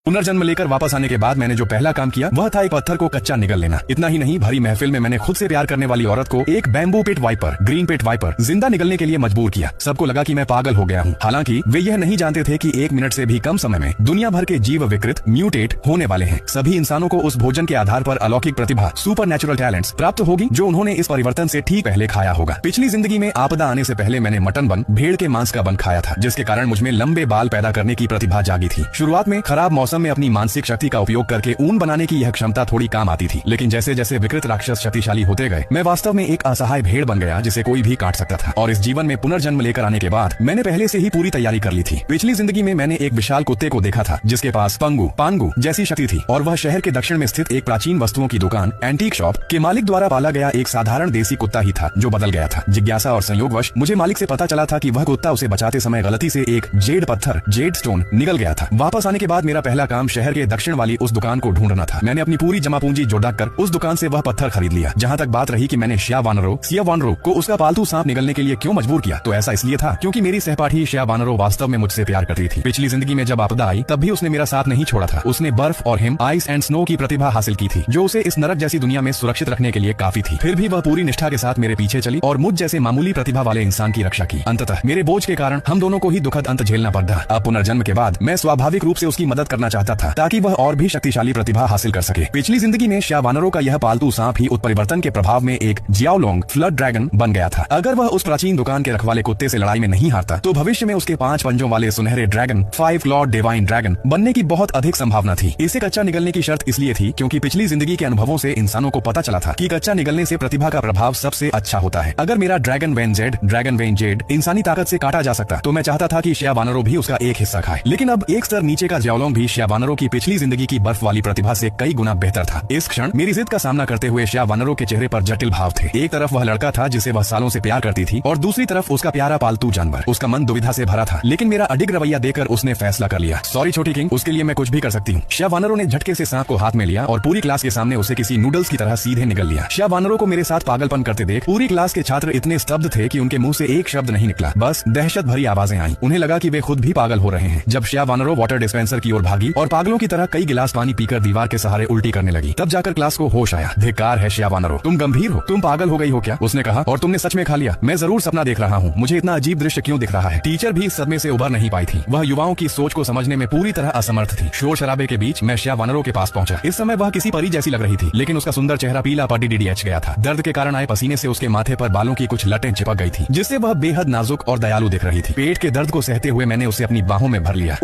पुनर्जन्म लेकर वापस आने के बाद मैंने जो पहला काम किया वह था एक पत्थर को कच्चा निगल लेना। इतना ही नहीं, भरी महफिल में मैंने खुद से प्यार करने वाली औरत को एक bamboo pit viper, green pit viper जिंदा निगलने के लिए मजबूर किया। सबको लगा कि मैं पागल हो गया हूँ। हालांकि वे यह नहीं जानते थे कि 1 मिनट से भी कम समय में दुनिया भर के जीव विकृत म्यूटेट होने वाले हैं। सभी इंसानों को उस भोजन के आधार पर अलौकिक प्रतिभा, सुपर नेचुरल टैलेंट्स प्राप्त होगी जो उन्होंने इस परिवर्तन से ठीक पहले खाया होगा। पिछली जिंदगी में आपदा आने से पहले मैंने मटन बन, भेड़ के मांस का बन खाया था, जिसके कारण मुझमें लंबे बाल पैदा करने की प्रतिभा जागी थी। शुरुआत में खराब मौसम में अपनी मानसिक शक्ति का उपयोग करके ऊन बनाने की यह क्षमता थोड़ी काम आती थी, लेकिन जैसे जैसे विकृत राक्षस शक्तिशाली होते गए मैं वास्तव में एक असहाय भेड़ बन गया जिसे कोई भी काट सकता था। और इस जीवन में पुनर्जन्म लेकर आने के बाद मैंने पहले से ही पूरी तैयारी कर ली थी। पिछली जिंदगी में मैंने एक विशाल कुत्ते को देखा था जिसके पास पंगु पांगु जैसी शक्ति थी, और वह शहर के दक्षिण में स्थित एक प्राचीन वस्तुओं की दुकान एंटीक शॉप के मालिक द्वारा पाला गया एक साधारण देसी कुत्ता ही था जो बदल गया था। जिज्ञासा और संयोगवश मुझे मालिक से पता चला था कि वह कुत्ता उसे बचाते समय गलती से एक जेड पत्थर, जेड स्टोन निगल गया था। वापस आने के बाद मेरा पहला काम शहर के दक्षिण वाली उस दुकान को ढूंढना था। मैंने अपनी पूरी जमा पूंजी जोड़ कर उस दुकान से वह पत्थर खरीद लिया। जहाँ तक बात रही कि मैंने सिया वानरो को उसका पालतू सांप निगलने के लिए क्यों मजबूर किया, तो ऐसा इसलिए था क्योंकि मेरी सहपाठी सिया वानरो वास्तव में मुझसे प्यार करती थी। पिछली जिंदगी में जब आपदा आई तब भी उसने मेरा साथ नहीं छोड़ा था। उसने बर्फ और हिम, आइस एंड स्नो की प्रतिभा हासिल की थी जो उसे इस नरक जैसी दुनिया में सुरक्षित रखने के लिए काफी थी। फिर भी वह पूरी निष्ठा के साथ मेरे पीछे चली और मुझ जैसे मामूली प्रतिभा वाले इंसान की रक्षा की। अंततः मेरे बोझ के कारण हम दोनों को ही दुखद अंत झेलना पड़ा। अब पुनर्जन्म के बाद मैं स्वाभाविक रूप से उसकी मदद करना चाहता था ताकि वह और भी शक्तिशाली प्रतिभा हासिल कर सके। पिछली जिंदगी में सिया वानरो का यह पालतू सांप ही उत्परिवर्तन के प्रभाव में एक जियाओलोंग फ्लड ड्रैगन बन गया था। अगर वह उस प्राचीन दुकान के रखवाले कुत्ते से लड़ाई में नहीं हारता तो भविष्य में उसके 5 पंजों वाले सुनहरे ड्रैगन, 5 क्लॉड डिवाइन ड्रैगन बनने की बहुत अधिक संभावना थी। इसे कच्चा निगलने की शर्त इसलिए थी क्योंकि पिछली जिंदगी के अनुभवों से इंसानों को पता चला था कि कच्चा निगलने से प्रतिभा का प्रभाव सबसे अच्छा होता है। अगर मेरा ड्रैगन वेन जेड इंसानी ताकत से काटा जा सकता तो मैं चाहता था कि सिया वानरो भी उसका एक हिस्सा खाए। लेकिन अब एक स्तर नीचे का जियाओलोंग भी सिया वानरो की पिछली जिंदगी की बर्फ वाली प्रतिभा से कई गुना बेहतर था। इस क्षण मेरी जिद का सामना करते हुए सिया वानरो के चेहरे पर जटिल भाव थे। एक तरफ वह लड़का था जिसे वह सालों से प्यार करती थी और दूसरी तरफ उसका प्यारा पालतू जानवर। उसका मन दुविधा से भरा था, लेकिन मेरा अडिग रवैया देकर उसने फैसला कर लिया। सॉरी छोटी किंग, उसके लिए मैं कुछ भी कर सकती हूँ। सिया वानरो ने झटके से सांप को हाथ में लिया और पूरी क्लास के सामने उसे किसी नूडल्स की तरह सीधे निगल लिया। सिया वानरो को मेरे साथ पागलपन करते देख पूरी क्लास के छात्र इतने स्तब्ध थे कि उनके मुंह से एक शब्द नहीं निकला, बस दहशत भरी आवाजें आई। उन्हें लगा कि वे खुद भी पागल हो रहे हैं। जब सिया वानरो वाटर डिस्पेंसर की ओर भागी और पागलों की तरह कई गिलास पानी पीकर दीवार के सहारे उल्टी करने लगी, तब जाकर क्लास को होश आया। धिक्कार है सिया वानरो, तुम गंभीर हो, तुम पागल हो गई हो क्या? उसने कहा, और तुमने सच में खा लिया? मैं जरूर सपना देख रहा हूँ, मुझे इतना अजीब दृश्य क्यों दिख रहा है? टीचर भी इस सदमे से उभर नहीं पाई थी। वह युवाओं की सोच को समझने में पूरी तरह असमर्थ थी। शोर शराबे के बीच मैं सिया वानरो के पास पहुंचा। इस समय वह किसी परी जैसी लग रही थी, लेकिन उसका सुंदर चेहरा पीला पटीडीएच गया था। दर्द के कारण आए पसीने से उसके माथे पर बालों की कुछ लटें चिपक गई थी, जिससे वह बेहद नाजुक और दयालु दिख रही थी। पेट के दर्द को सहते हुए मैंने उसे अपनी बाहों में भर लिया।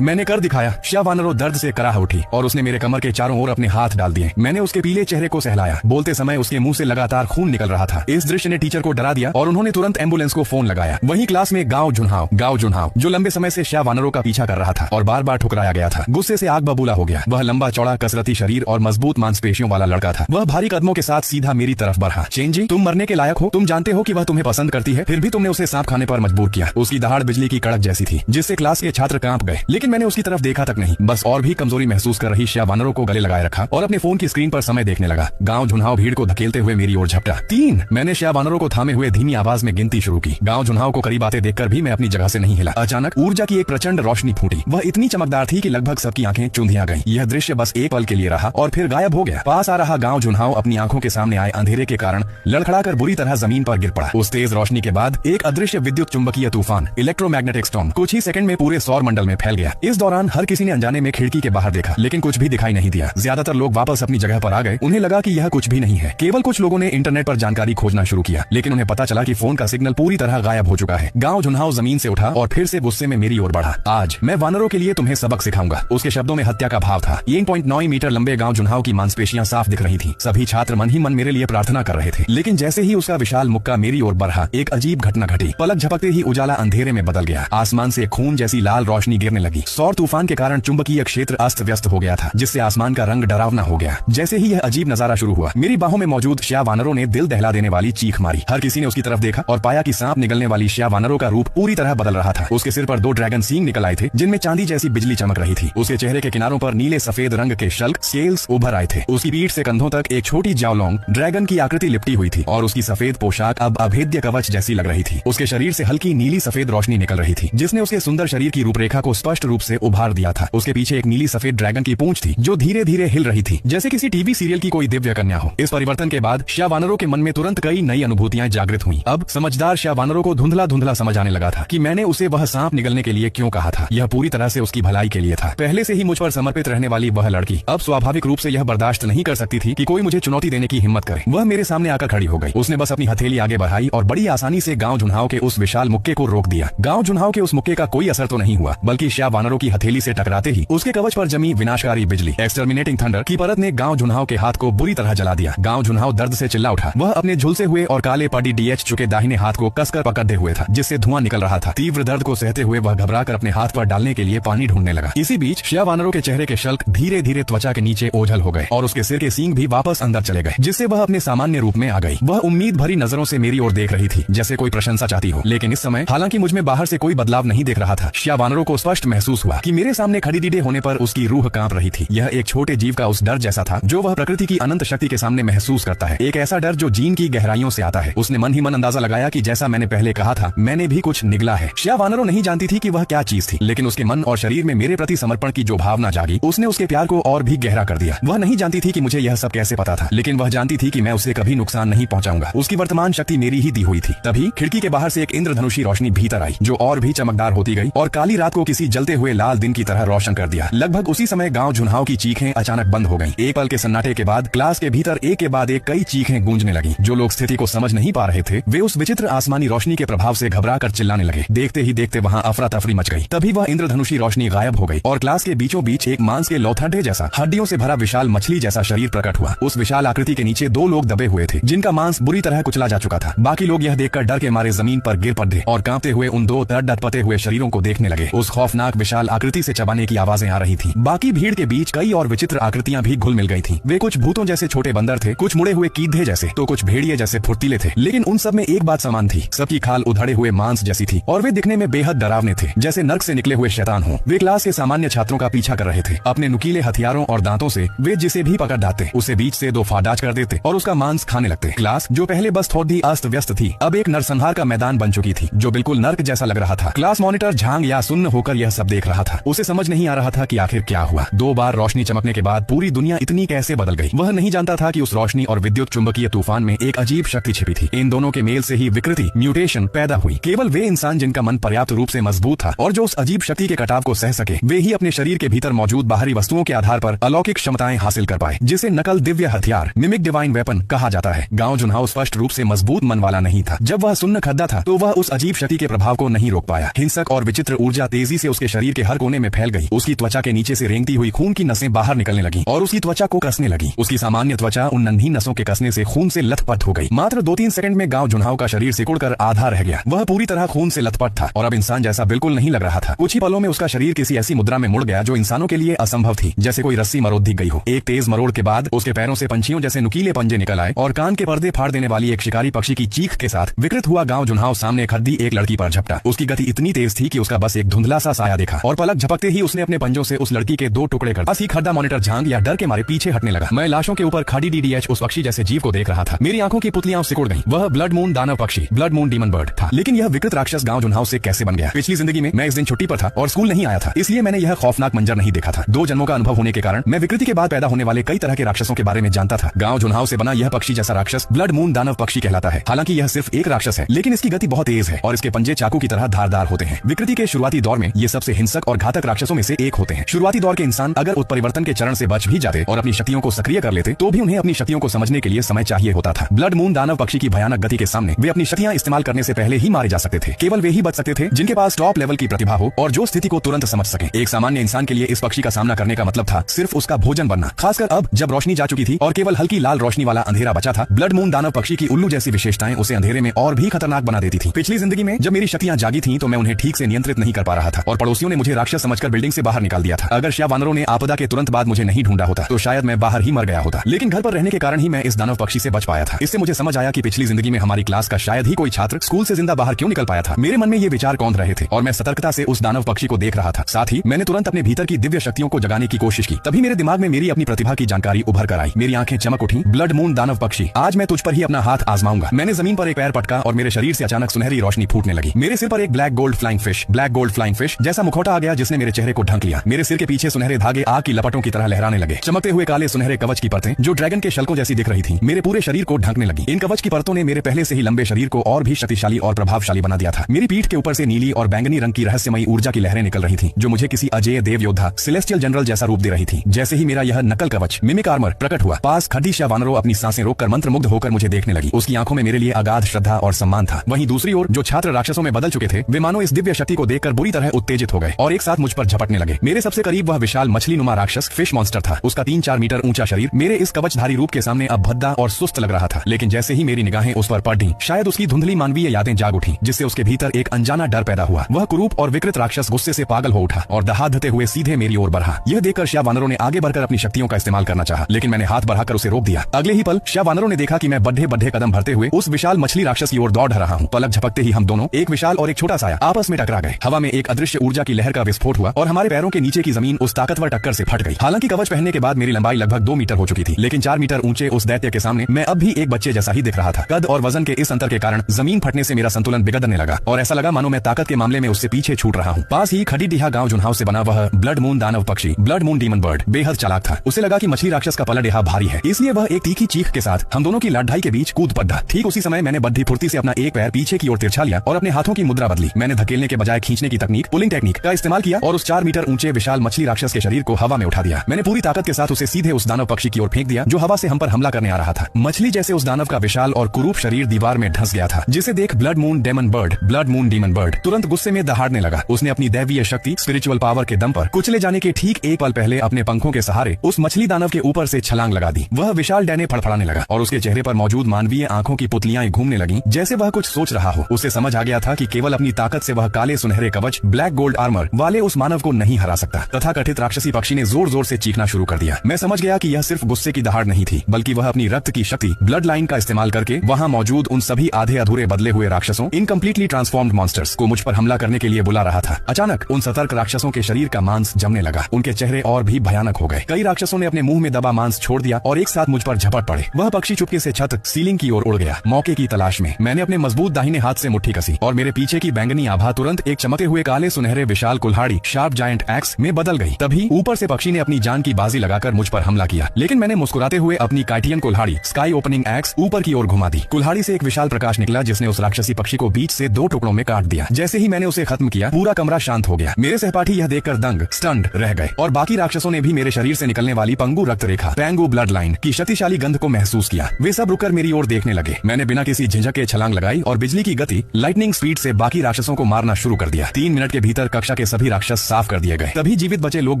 मैंने कर दिखाया। सिया वानरो दर्द से कराह उठी और उसने मेरे कमर के चारों ओर अपने हाथ डाल दिए। मैंने उसके पीले चेहरे को सहलाया। बोलते समय उसके मुंह से लगातार खून निकल रहा था। इस दृश्य ने टीचर को डरा दिया और उन्होंने तुरंत एम्बुलेंस को फोन लगाया। वहीं क्लास में गांव जुन्हाव जो लंबे समय से सिया वानरो का पीछा कर रहा था और बार बार ठुकराया गया था, गुस्से से आग बबूला हो गया। वह लंबा चौड़ा कसरती शरीर और मजबूत मांसपेशियों वाला लड़का था। वह भारी कदमों के साथ सीधा मेरी तरफ बढ़ा। चेंजी, तुम मरने के लायक हो। तुम जानते हो कि वह तुम्हें पसंद करती है, फिर भी तुमने उसे सांप खाने पर मजबूर किया। उसकी दहाड़ बिजली की कड़क जैसी थी, जिससे क्लास के छात्र कांप गए, लेकिन मैंने उसकी तरफ देखा तक नहीं। बस और भी कमजोरी महसूस कर रही सिया वानरो को गले लगाए रखा और अपने फोन की स्क्रीन पर समय देखने लगा। गांव जुन्हाव भीड़ को धकेलते हुए मेरी ओर झपटा। 3। मैंने सिया वानरो को थामे हुए धीमी आवाज में गिनती शुरू की। गांव जुन्हाव को करीब आते देखकर भी मैं अपनी जगह से नहीं हिला। अचानक ऊर्जा की एक प्रचंड रोशनी फूटी। वह इतनी चमकदार थी कि लगभग सबकी आंखें चुंधिया गईं। यह दृश्य बस एक पल के लिए रहा और फिर गायब हो गया। पास आ रहा गांव जुन्हाव अपनी आंखों के सामने आए अंधेरे के कारण लड़खड़ाकर बुरी तरह जमीन पर गिर पड़ा। उस तेज रोशनी के बाद एक अदृश्य विद्युत चुंबकीय तूफान, इलेक्ट्रोमैग्नेटिक स्टॉर्म, कुछ ही सेकंड में पूरे सौर मंडल में फैल गया। इस दौरान हर किसी ने अनजाने में खिड़की के बाहर देखा, लेकिन कुछ भी दिखाई नहीं दिया। ज्यादातर लोग वापस अपनी जगह पर आ गए। उन्हें लगा कि यह कुछ भी नहीं है। केवल कुछ लोगों ने इंटरनेट पर जानकारी खोजना शुरू किया, लेकिन उन्हें पता चला कि फोन का सिग्नल पूरी तरह गायब हो चुका है। गांव जुन्हाव जमीन से उठा और फिर से गुस्से में मेरी ओर बढ़ा। आज मैं वानरों के लिए तुम्हें सबक सिखाऊंगा। उसके शब्दों में हत्या का भाव था। 1.9 मीटर लंबे गांव जुन्हाव की मांसपेशियां साफ दिख रही थी। सभी छात्र मन ही मन मेरे लिए प्रार्थना कर रहे थे, लेकिन जैसे ही उसका विशाल मुक्का मेरी ओर बढ़ा, एक अजीब घटना घटी। पलक झपकते ही उजाला अंधेरे में बदल गया। आसमान से खून जैसी लाल रोशनी गिरने लगी। सौर तूफान के कारण चुंबकीय क्षेत्र अस्त व्यस्त हो गया था, जिससे आसमान का रंग डरावना हो गया। जैसे ही यह अजीब नजारा शुरू हुआ, मेरी बाहों में मौजूद सिया वानरो ने दिल दहला देने वाली चीख मारी। हर किसी ने उसकी तरफ देखा और पाया कि सांप निगलने वाली सिया वानरो का रूप पूरी तरह बदल रहा था। उसके सिर पर 2 ड्रैगन सींग निकल आए थे, जिनमें चांदी जैसी बिजली चमक रही थी। उसके चेहरे के किनारों पर नीले सफेद रंग के शल्क स्केल्स उभर आए थे। उसकी पीठ से कंधों तक एक छोटी जियाओलोंग ड्रैगन की आकृति लिपटी हुई थी और उसकी सफेद पोशाक अब अभेद्य कवच जैसी लग रही थी। उसके शरीर से हल्की नीली सफेद रोशनी निकल रही थी, जिसने उसके सुंदर शरीर की रूपरेखा को स्पष्ट रूप से उभार दिया था। उसके पीछे एक नीली सफेद ड्रैगन की पूंछ थी जो धीरे धीरे हिल रही थी, जैसे किसी टीवी सीरियल की कोई दिव्य कन्या हो। इस परिवर्तन के बाद श्यावानरों के मन में तुरंत कई नई अनुभूतियां जागृत हुई। अब समझदार श्यावानरों को धुंधला धुंधला समझ आने लगा था कि मैंने उसे वह सांप निगलने के लिए क्यों कहा था। यह पूरी तरह से उसकी भलाई के लिए था। पहले से ही मुझ पर समर्पित रहने वाली वह लड़की अब स्वाभाविक रूप से यह बर्दाश्त नहीं कर सकती थी कि कोई मुझे चुनौती देने की हिम्मत करे। वह मेरे सामने आकर खड़ी हो गई। उसने बस अपनी हथेली आगे बढ़ाई और बड़ी आसानी से गांव झुनहाव के उस विशाल मुक्के को रोक दिया। गांव झुनहाव के उस मुक्के का कोई असर तो नहीं हुआ, बल्कि श्यावानरों की हथेली से टकराते ही उसके कवच पर जमी विनाशकारी बिजली एक्सटर्मिनेटिंग थंडर की परत ने गांव झुनहाव के हाथ को बुरी तरह जला दिया। गांव झुनहाव दर्द से चिल्ला उठा। वह अपने झुलसे हुए और काले पड़ी डीएच चुके दाहिने हाथ को कसकर पकड़े हुए था, जिससे धुआं निकल रहा था। तीव्र दर्द को सहते हुए वह घबराकर अपने हाथ पर डालने के लिए पानी ढूंढने लगा। इसी बीच श्यावानरों के चेहरे के शल्क धीरे धीरे त्वचा के नीचे ओझल हो गए और उसके सिर के सींग भी वापस अंदर चले गए, जिससे वह अपने सामान्य रूप में आ गई। वह उम्मीद भरी नजरों से मेरी ओर देख रही थी, जैसे कोई प्रशंसा चाहती हो। लेकिन इस समय हालांकि मुझ में बाहर से कोई बदलाव नहीं देख रहा था, श्यावानरों को स्पष्ट महसूस हुआ कि मेरे सामने खड़ी डीडे होने पर उसकी रूह कांप रही थी। यह एक छोटे जीव का उस डर जैसा था जो वह प्रकृति की अनंत शक्ति के सामने महसूस करता है। एक ऐसा डर जो जीन की गहराइयों से आता है। उसने मन ही मन अंदाजा लगाया कि जैसा मैंने पहले कहा था, मैंने भी कुछ निगला है। श्यावानरों नहीं जानती थी कि वह क्या चीज थी, लेकिन उसके मन और शरीर में मेरे प्रति समर्पण की जो भावना जागी, उसने उसके प्यार को और भी गहरा कर दिया। वह नहीं जानती थी कि मुझे यह सब कैसे पता था, लेकिन वह जानती थी कि मैं उसे कभी नुकसान नहीं पहुंचाऊंगा। उसकी वर्तमान शक्ति मेरी ही दी हुई थी। तभी खिड़की के बाहर से एक इंद्रधनुषी रोशनी भीतर आई, जो और भी चमकदार होती गई और काली रात को किसी जलते हुए लाल दिन की तरह रोशन कर दिया। लगभग उसी समय गांव झुनहाव की चीखें अचानक बंद हो गईं। एक पल के सन्नाटे के बाद क्लास के भीतर एक के बाद एक कई चीखें गूंजने लगी। जो लोग स्थिति को समझ नहीं पा रहे थे, वे उस विचित्र आसमानी रोशनी के प्रभाव से घबरा कर चिल्लाने लगे। देखते ही देखते वहां अफरा तफरी मच गई। तभी वह इंद्रधनुषी रोशनी गायब हो गई और क्लास के बीचों बीच एक मांस के लोथड़े जैसा, हड्डियों से भरा विशाल मछली जैसा शरीर प्रकट हुआ। उस विशाल आकृति के नीचे दो लोग दबे हुए थे, जिनका मांस बुरी तरह कुचला जा चुका था। बाकी लोग यह देखकर डर के मारे जमीन पर गिर पड़े और कांपते हुए उन दो तड़पते हुए शरीरों को देखने लगे। उस खौफनाक विशाल आकृति से चबाने की आवाजें आ रही थी। बाकी भीड़ के बीच कई और विचित्र आकृतियां भी घुल मिल गई थी। वे कुछ भूतों जैसे छोटे बंदर थे, कुछ मुड़े हुए कीधे जैसे, तो कुछ भेड़िए जैसे फुर्तीले थे। लेकिन उन सब में एक बात समान थी, सबकी खाल उधड़े हुए मांस जैसी थी और वे दिखने में बेहद डरावने थे, जैसे नर्क से निकले हुए शैतान हो। वे क्लास के सामान्य छात्रों का पीछा कर रहे थे। अपने नुकीले हथियारों और दांतों से वे जिसे भी पकड़ डालते, उसे बीच से दो फाड़ाज कर देते और उसका मांस खाने लगते। क्लास जो पहले बस थोड़ी अस्त व्यस्त थी, अब एक नरसंहार का मैदान बन चुकी थी, जो बिल्कुल नर्क जैसा लग रहा था। क्लास मॉनिटर झांग या सुन्न होकर यह सब देख रहा था। उसे समझ नहीं आ रहा था कि आखिर क्या हुआ। 2 बार रोशनी चमकने के बाद पूरी दुनिया इतनी कैसे बदल गई। वह नहीं जानता था कि उस रोशनी और विद्युत चुंबकीय तूफान में एक अजीब शक्ति छिपी थी। इन दोनों के मेल से ही विकृति, म्यूटेशन पैदा हुई। केवल वे इंसान जिनका मन पर्याप्त रूप से मजबूत था और जो उस अजीब शक्ति के कटाव को सह सके, वे ही अपने शरीर के भीतर मौजूद बाहरी वस्तुओं के आधार पर अलौकिक क्षमताएं हासिल कर पाए, जिसे नकल दिव्य हथियार, मिमिक डिवाइन वेपन कहा जाता है। गांव झुनहाव स्पष्ट रूप से मजबूत मन वाला नहीं था। जब वह सुन्न खद्दा था तो वह उस अजीब शक्ति के प्रभाव को नहीं रोक पाया। हिंसक और विचित्र ऊर्जा तेजी से उसके शरीर के हर कोने में फैल गई। उसकी त्वचा के नीचे से रेंगती हुई खून की नसें बाहर निकलने लगी और उसकी त्वचा को कसने लगी। उसकी सामान्य त्वचा उन नन्ही नसों के कसने से खून से लथपथ हो गई। मात्र 2-3 सेकंड में गांव झुनहाव का शरीर सिकुड़कर आधा रह गया। वह पूरी तरह खून से लथपथ था और अब इंसान जैसा बिल्कुल नहीं लग रहा था। कुछ ही पलों में उसका शरीर किसी ऐसी मुद्रा में मुड़ गया जो इंसानों के लिए असंभव थी, जैसे कोई रस्सी मरोड़ दी गई हो। एक तेज मरोड़ के बाद उसके पैरों से पंछियों जैसे नुकीले पंजे निकल आए और कान के पर्दे फाड़ देने वाली एक शिकारी पक्षी की चीख के साथ विकृत हुआ गांव झुनहाव सामने खड़ी एक लड़की पर झपटा। उसकी गति इतनी तेज थी कि उसका बस एक धुंधला सा साया देखा और पलक झपकते ही उसने अपने पंजों से उस लड़की के 2 टुकड़े कर बस ही खड्डा मॉनिटर झांग या डर के मारे पीछे हटने लगा। मैं लाशों के ऊपर खड़ी डीडीएच उस पक्षी जैसे जीव को देख रहा था। मेरी आंखों की पुतलियां सिकुड़ गईं। वह ब्लड मून दानव पक्षी, ब्लड मून डीमन बर्ड था। लेकिन यह विकृत राक्षस गांव झुनहाव से कैसे बन गया? पिछली जिंदगी में मैं इस दिन छुट्टी पर था और स्कूल नहीं आया था, इसलिए मैंने यह खौफनाक मंजर नहीं देखा था। 2 जन्मों का अनुभव होने के कारण मैं विकृति के बाद पैदा होने वाले कई तरह के राक्षसों के बारे में जानता था। गांव झुनहाव से बना यह पक्षी जैसा राक्षस ब्लड मून दानव पक्षी कहलाता है। हालांकि यह सिर्फ एक राक्षस है, लेकिन इसकी गति बहुत तेज है और इसके पंजे चाकू की तरह धारदार होते हैं। विकृति के शुरुआती दौर में ये सबसे हिंसक और घातक राक्षसों में से एक होते हैं। शुरुआती दौर के इंसान अगर उत्परिवर्तन के चरण से बच भी जाते और अपनी शक्तियों को सक्रिय कर लेते, तो भी उन्हें अपनी शक्तियों को समझने के लिए समय चाहिए होता था। ब्लड मून दानव पक्षी की भयानक गति के सामने वे अपनी शक्तियां इस्तेमाल करने से पहले ही मारे जा सकते थे। केवल वे ही बच सकते थे जिनके पास टॉप लेवल की प्रतिभा हो और जो स्थिति को तुरंत समझ सके। एक सामान्य इंसान के लिए इस पक्षी का सामना करने का मतलब था सिर्फ उसका भोजन बनना। खासकर अब जब रोशनी जा चुकी थी और केवल हल्की लाल रोशनी वाला अंधेरा बचा था, ब्लड मून दानव पक्षी की उल्लू जैसी विशेषताएं उसे अंधेरे में और भी खतरनाक बना देती थी। पिछली जिंदगी में जब मेरी शक्तियां जागी थीं तो मैं उन्हें ठीक से नियंत्रित नहीं कर पा रहा था और पड़ोसियों ने मुझे राक्षस समझकर बिल्डिंग से बाहर निकाल दिया था। अगर श्यावानरों ने आपदा के तुरंत बाद मुझे नहीं ढूंढा होता तो शायद मैं बाहर ही मर गया होता। लेकिन घर पर रहने के कारण ही मैं इस दानव पक्षी से बच पाया था। इससे मुझे समझ आया कि पिछली जिंदगी में हमारी क्लास का शायद ही कोई छात्र स्कूल से जिंदा बाहर क्यों निकल पाया था। मेरे मन में ये विचार कौंध रहे थे और मैं सतर्कता से उस दानव पक्षी को देख रहा था। साथ ही मैंने तुरंत अपने भीतर की दिव्य शक्तियों को जगाने की कोशिश की। तभी मेरे दिमाग में मेरी अपनी प्रतिभा की जानकारी उभर कर आई। मेरी आंखें चमक उठी। ब्लड मून दानव पक्षी, आज मैं तुझ पर ही अपना हाथ आजमाऊंगा। मैंने जमीन पर एक पैर पटका और मेरे शरीर से अचानक सुनहरी रोशनी फूटने लगी। मेरे सिर पर एक ब्लैक गोल्ड फ्लाइंग फिश जैसा मुखौटा आ गया जिसने मेरे चेहरे को ढक लिया। मेरे सिर के पीछे सुनहरे धागे आग की लपटों की तरह लहराने लगे। चमकते हुए काले सुनहरे कवच की परतें जो ड्रैगन के शल्कों जैसी दिख रही थी मेरे पूरे शरीर को ढकने लगी। इन कवच की परतों ने मेरे पहले से ही लंबे शरीर को और भी शक्तिशाली और प्रभावशाली बना दिया था। मेरी पीठ के ऊपर से नीली और बैंगनी रंग की रहस्यमयी ऊर्जा की लहरें निकल रही थी जो मुझे किसी अजेय देव योद्धा सेलेस्टियल जनरल जैसा रूप दे रही थी। जैसे ही मेरा यह नकल कवच मिमिक आर्मर प्रकट हुआ, पास खड़ी श्या वानरो अपनी सांसें रोककर मंत्रमुग्ध होकर मुझे देखने लगी। उसकी आंखों में मेरे लिए अगाध श्रद्धा और सम्मान था। वहीं दूसरी ओर जो छात्र राक्षसों में बदल चुके थे वे मानो इस दिव्य शक्ति को देखकर बुरी तरह उत्तेजित हो गए और एक साथ मुझ पर झपटने लगे। मेरे सबसे करीब वह विशाल मछली नुमा राक्षस फिश मॉन्स्टर था। उसका 3-4 मीटर ऊंचा शरीर मेरे इस कवचधारी रूप के सामने अब भद्दा और सुस्त लग रहा था। लेकिन जैसे ही मेरी निगाहें उस पर पड़ी, शायद उसकी धुंधली मानवीय यादें जाग उठी, जिससे उसके भीतर एक अनजाना डर पैदा हुआ। वह कुरूप और विकृत राक्षस गुस्से से पागल हो उठा और दहाड़ते हुए सीधे मेरी ओर बढ़ा। यह देखकर श्या वानरों ने आगे बढ़कर अपनी शक्तियों का इस्तेमाल करना चाहा, लेकिन मैंने हाथ बढ़ाकर उसे रोक दिया। अगले ही पल श्या वानरों ने देखा कि मैं बढ़े बढ़े कदम भरते हुए उस विशाल मछली राक्षस की ओर दौड़ रहा हूँ। पलक झपकते ही हम दोनों, एक विशाल और एक छोटा साया, आपस में टकरा गए। हवा में एक अदृश्य ऊर्जा की लहर का विस्फोट हुआ और हमारे पैरों के नीचे की जमीन उस ताकतवर टक्कर से फट गई। हालांकि कवच पहनने के बाद मेरी लंबाई लगभग 2 मीटर हो चुकी थी, लेकिन 4 मीटर ऊंचे उस दैत्य के सामने मैं अब भी एक बच्चे जैसा ही दिख रहा था। कद और वजन के इस अंतर के कारण जमीन फटने से मेरा संतुलन बिगड़ने लगा और ऐसा लगा मानो मैं ताकत के मामले में उससे पीछे छूट रहा हूँ। पास ही खटीडीहा गांव जुनहाव से बना वह ब्लड मून दानव पक्षी, ब्लड मून डीमन बर्ड, बेहद चालाक था। उसे लगा कि मछली राक्षस का पलडेहा भारी है, इसलिए वह एक तीखी चीख के साथ हम दोनों की लड़ाई के बीच कूद पड़ा। ठीक उसी समय मैंने बद्धी फुर्ती से अपना एक पैर पीछे की ओर तिरछा लिया और अपने हाथों की मुद्रा बदली। मैंने धकेलने के बजाय खींचने की तकनीक, पुलिंग टेक्निक का इस्तेमाल किया और उस 4 मीटर ऊंचे विशाल मछली राक्षस के शरीर को हवा में उठा दिया। मैंने पूरी ताकत के साथ उसे सीधे उस दानव पक्षी की ओर फेंक दिया जो हवा से हम पर हमला करने आ रहा था। मछली जैसे उस दानव का विशाल और कुरूप शरीर दीवार में धंस गया था, जिसे देख blood moon demon bird, blood moon demon bird तुरंत गुस्से में दहाड़ने लगा। उसने अपनी दैवीय शक्ति, स्पिरिचुअल पावर के दम पर कुचले जाने के ठीक एक पल पहले अपने पंखों के सहारे उस मछली दानव के ऊपर से छलांग लगा दी। वह विशाल डैने फड़फड़ाने लगा और उसके चेहरे पर मौजूद मानवीय आंखों की पुतलियां घूमने लगी, जैसे वह कुछ सोच रहा हो। उसे समझ आ गया था कि केवल अपनी ताकत से वह काले सुनहरे कवच, ब्लैक गोल्ड आर्मर वाले उस मानव को नहीं हरा सकता। तथाकथित राक्षसी पक्षी ने जोर जोर से चीखना शुरू कर दिया। मैं समझ गया कि यह सिर्फ गुस्से की दहाड़ नहीं थी, बल्कि वह अपनी रक्त की शक्ति, ब्लड लाइन का इस्तेमाल करके वहाँ मौजूद उन सभी आधे अधूरे बदले हुए राक्षसों, इनकम्प्लीटली ट्रांसफॉर्म्ड मॉन्स्टर्स को मुझ पर हमला करने के लिए बुला रहा था। अचानक उन सतर्क राक्षसों के शरीर का मांस जमने लगा। उनके चेहरे और भी भयानक हो गए। कई राक्षसों ने अपने मुंह में दबा मांस छोड़ दिया और एक साथ मुझ पर झपट पड़े। वह पक्षी चुपके से छत, सीलिंग की ओर उड़ गया। मौके की तलाश में मैंने अपने मजबूत दाहिने हाथ से मुट्ठी कसी और मेरे पीछे की बैंगनी आभा तुरंत एक चमकते हुए काले सुनहरे विशाल कुल्हाड़ी, शार्प जायंट एक्स में बदल गई। तभी ऊपर से पक्षी ने अपनी जान की बाजी लगाकर मुझ पर हमला किया, लेकिन मैंने मुस्कुराते हुए अपनी काइटियन कुल्हाड़ी, स्काई ओपनिंग एक्स ऊपर की ओर घुमा दी। कुल्हाड़ी से एक विशाल प्रकाश निकला जिसने उस राक्षसी पक्षी को बीच से 2 टुकड़ों में काट दिया। जैसे ही मैंने उसे खत्म किया, पूरा कमरा शांत हो गया। मेरे सहपाठी यह देखकर दंग, स्टन्ड रह गए और बाकी राक्षसों ने भी मेरे शरीर से निकलने वाली पंगु रक्त रेखा, पैंगू ब्लड लाइन की शक्तिशाली गंध को महसूस किया। वे सब रुककर मेरी ओर देखने लगे। मैंने बिना किसी झिझक के छलांग लगाई और बिजली की गति, लाइटनिंग स्पीड से बाकी राक्षसों को मारना शुरू कर दिया। 3 मिनट के भीतर कक्षा के सभी राक्षस साफ कर दिए गए। तभी जीवित बचे लोग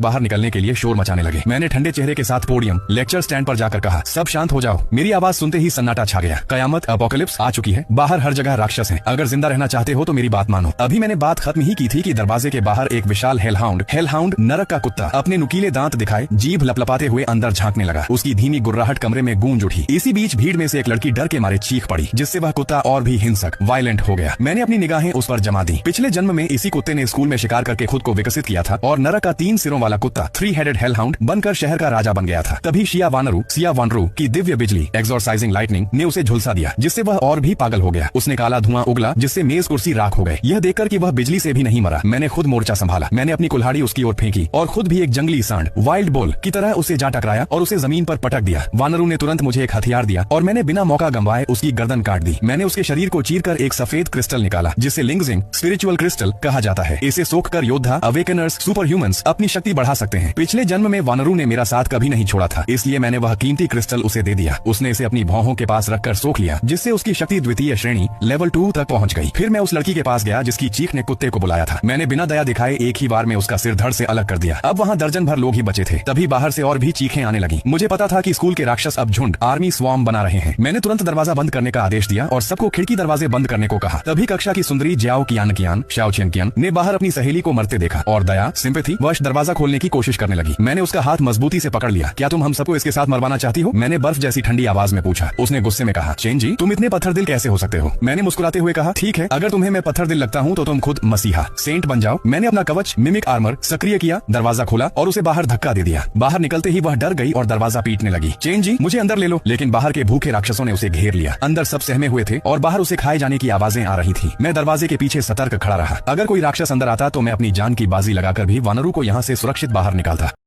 बाहर निकलने के लिए शोर मचाने लगे। मैंने ठंडे चेहरे के साथ पोडियम, लेक्चर स्टैंड पर जाकर कहा, सब शांत हो जाओ। मेरी आवाज सुनते ही सन्नाटा छा गया। कयामत, अपोकलिप्स आ चुकी है। बाहर हर जगह राक्षस हैं। अगर जिंदा रहना चाहते हो तो मेरी बात मानो। अभी मैंने बात खत्म ही की थी कि दरवाजे के बाहर एक विशाल हेलहाउंड नरक का कुत्ता अपने नुकीले दांत दिखाए, जीभ लपलपाते हुए अंदर झांकने लगा। उसकी धीमी गुर्राहट कमरे में गूंज उठी। इसी बीच भीड़ में से एक लड़की डर के मारे चीख पड़ी, जिससे वह कुत्ता और भी हिंसक, वायलेंट हो गया। मैंने अपनी निगाहें उस पर जमा दी। पिछले जन्म में इसी कुत्ते ने स्कूल में शिकार करके खुद को विकसित किया था और नरक का 3 सिरों वाला कुत्ता, 3 हेडेड हेलहाउंड बनकर शहर का राजा बन गया था। तभी सिया वानरू की दिव्य बिजली, एक्सोरसाइजिंग लाइटनिंग ने उसे झुलसा दिया, जिससे वह और भी पागल हो गया। उसने काला धुआं उगला, जिससे मेज कुर्सी राख हो गए। यह देखकर कि वह बिजली से भी नहीं मरा, मैंने खुद मोर्चा संभाला। मैंने अपनी कुल्हाड़ी उसकी ओर फेंकी और खुद भी एक जंगली सांड, वाइल्ड बुल की तरह उसे जा टकराया और उसे जमीन पर पटक दिया। वानरू ने तुरंत मुझे एक हथियार दिया और मैंने बिना मौका गंवाए उसकी गर्दन काट दी। मैंने उसके शरीर को चीरकर एक सफेद क्रिस्टल निकाला, जिसे लिंगजिंग स्पिरिचुअल क्रिस्टल कहा जाता है। इसे सोखकर योद्धा, अवेकनर्स, सुपर ह्यूमंस अपनी शक्ति बढ़ा सकते हैं। पिछले जन्म में वानरू ने मेरा साथ कभी नहीं छोड़ा था, इसलिए मैंने वह कीमती क्रिस्टल उसे दे दिया। उसने इसे अपनी भौहों के पास रखकर सोख लिया, जिससे उसकी शक्ति द्वितीय श्रेणी लेवल 2 तक पहुंच गई। फिर मैं उस लड़की के पास गया जिसकी चीख ने कुत्ते को बुलाया था। मैंने बिना दया दिखाए एक ही बार में उसका सिर धड़ से अलग कर दिया। अब वहाँ दर्जन भर लोग ही बचे थे। तभी बाहर से और भी चीखें आने लगी। मुझे पता था कि स्कूल के राक्षस अब झुंड, आर्मी स्वॉर्म बना रहे हैं। मैंने तुरंत दरवाजा बंद करने का आदेश दिया और सबको खिड़की दरवाजे बंद करने को कहा। तभी कक्षा की सुंदरी ज्याओ कियान ने बाहर अपनी सहेली को मरते देखा और दया, सिंपैथी वश दरवाजा खोलने की कोशिश करने लगी। मैंने उसका हाथ मजबूती से पकड़ लिया। क्या तुम हम सबको इसके साथ मरवाना चाहती हो? मैंने बर्फ जैसी ठंडी आवाज में पूछा। उसने गुस्से में कहा, चेन जी, तुम इतने पत्थर दिल कैसे हो सकते हो? मैंने मुस्कुराते हुए कहा, ठीक है, अगर तुम्हें मैं पत्थर दिल लगता हूँ तो तुम खुद मसीहा, सेंट बन जाओ। मैंने अपना कवच, मिमिक आर्मर सक्रिय किया, दरवाजा खोला और उसे बाहर धक्का दे दिया। बाहर निकलते ही वह डर गई और दरवाजा पीटने लगी। चेन जी, मुझे अंदर ले लो। लेकिन बाहर के भूखे राक्षसों ने उसे घेर लिया। अंदर सब सहमे हुए थे और बाहर उसे खाए जाने की आवाजें आ रही थी। मैं दरवाजे के पीछे सतर्क खड़ा रहा। अगर कोई राक्षस अंदर आता तो मैं अपनी जान की बाजी लगा लगाकर भी वानरों को यहाँ से सुरक्षित बाहर निकालता।